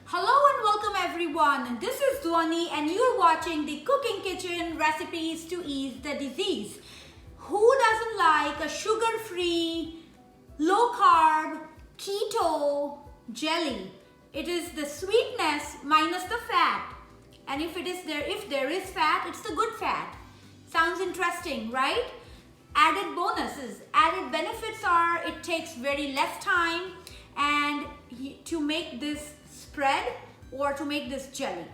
Hello and welcome everyone. This is Dhwani and you're watching the Cooking Kitchen Recipes to Ease the Disease. Who doesn't like a sugar-free, low-carb, keto jelly? It is the sweetness minus the fat. And if there is fat, it's the good fat. Sounds interesting, right? Added bonuses, added benefits are it takes very less time and to make this spread or to make this jelly.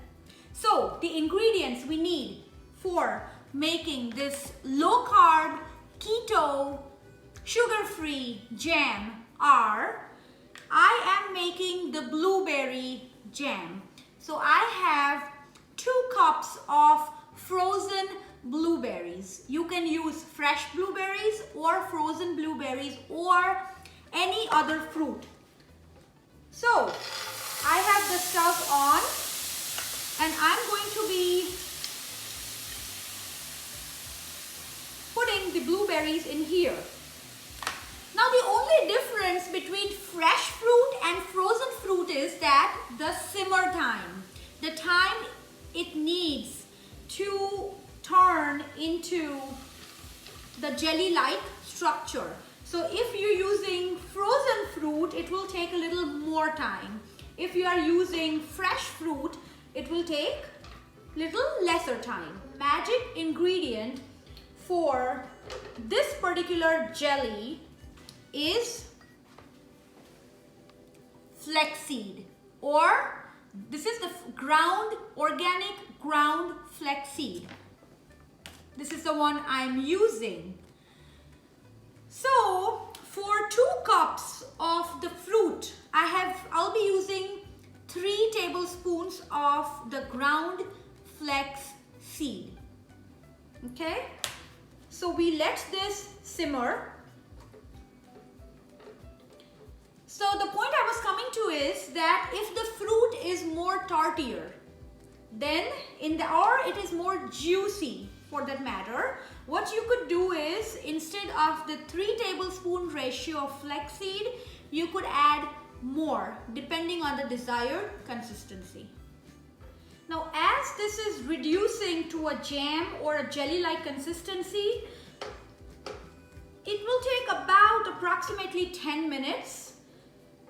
So the ingredients we need for making this low carb, keto, sugar-free jam are, I am making the blueberry jam. So I have 2 cups of frozen blueberries. You can use fresh blueberries or frozen blueberries or any other fruit. So I have the stove on and I'm going to be putting the blueberries in here. Now the only difference between fresh fruit and frozen fruit is that the simmer time, the time it needs to turn into the jelly-like structure. So if you're using frozen fruit, it will take a little more time. If you are using fresh fruit, it will take little lesser time. Magic ingredient for this particular jelly is flaxseed, or this is the organic ground flaxseed. This is the one I'm using. So for 2 cups of the fruit, I'll be using 3 tablespoons of the ground flax seed. Okay, so we let this simmer. So the point I was coming to is that if the fruit is more tartier, then or it is more juicy for that matter, what you could do is instead of the 3 tablespoon ratio of flaxseed, you could add more depending on the desired consistency. Now as this is reducing to a jam or a jelly-like consistency, it will take about approximately 10 minutes.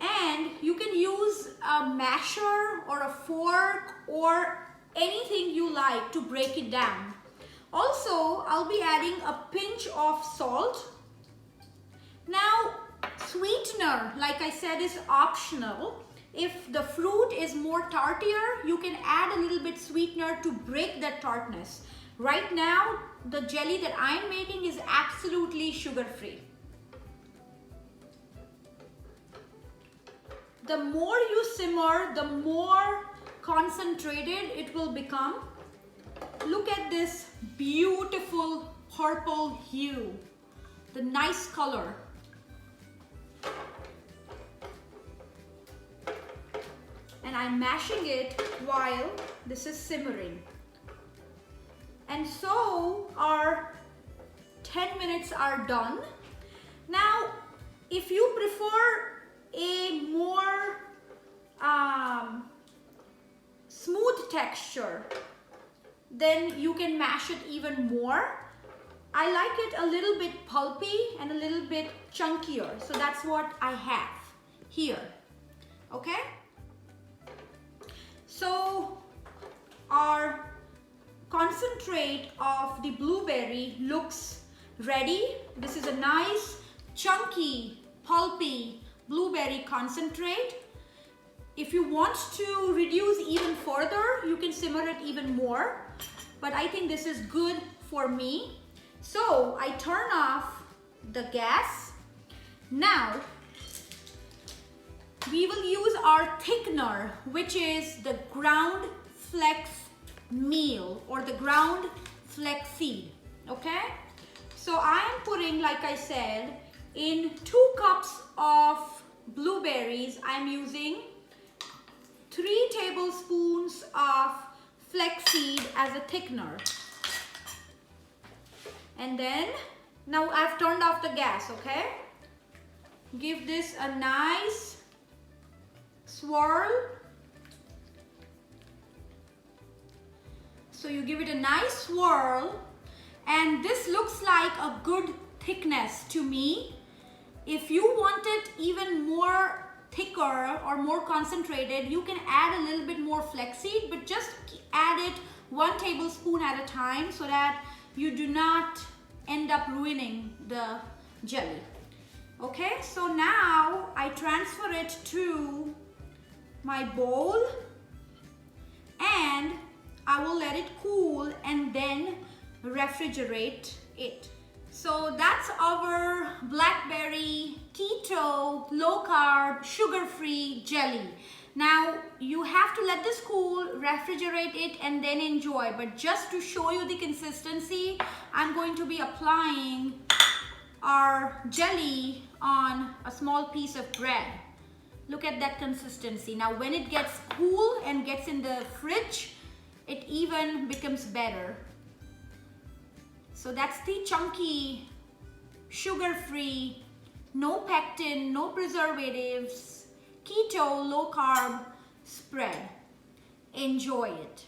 And you can use a masher or a fork or anything you like to break it down. Also, I'll be adding a pinch of salt. Now, sweetener, like I said, is optional. If the fruit is more tartier, you can add a little bit sweetener to break that tartness. Right now, the jelly that I'm making is absolutely sugar-free. The more you simmer, the more concentrated it will become. Look at this beautiful purple hue, the nice color. And I'm mashing it while this is simmering. And so our 10 minutes are done. Now, if you prefer a more smooth texture, then you can mash it even more. I like it a little bit pulpy and a little bit chunkier, so that's what I have here. Okay, so our concentrate of the blueberry looks ready. This is a nice chunky pulpy blueberry concentrate. If you want to reduce even further, you can simmer it even more, but I think this is good for me. So I turn off the gas. Now we will use our thickener, which is the ground flax meal or the ground flax seed. Okay, so I am putting, like I said, in 2 cups of blueberries, I'm using 3 tablespoons of flaxseed as a thickener. And then, now I've turned off the gas, okay? Give this a nice swirl So you give it a nice swirl, and this looks like a good thickness to me. If you want it even more thicker or more concentrated, you can add a little bit more flaxseed, but just add it 1 tablespoon at a time so that you do not end up ruining the jelly. Okay, so now I transfer it to my bowl and I will let it cool and then refrigerate it. So that's our blackberry keto low carb sugar-free jelly. Now you have to let this cool, refrigerate it, and then enjoy. But just to show you the consistency, I'm going to be applying our jelly on a small piece of bread. Look at that consistency. Now when it gets cool and gets in the fridge, it even becomes better. So that's the chunky, sugar-free, no pectin, no preservatives, keto, low carb spread. Enjoy it.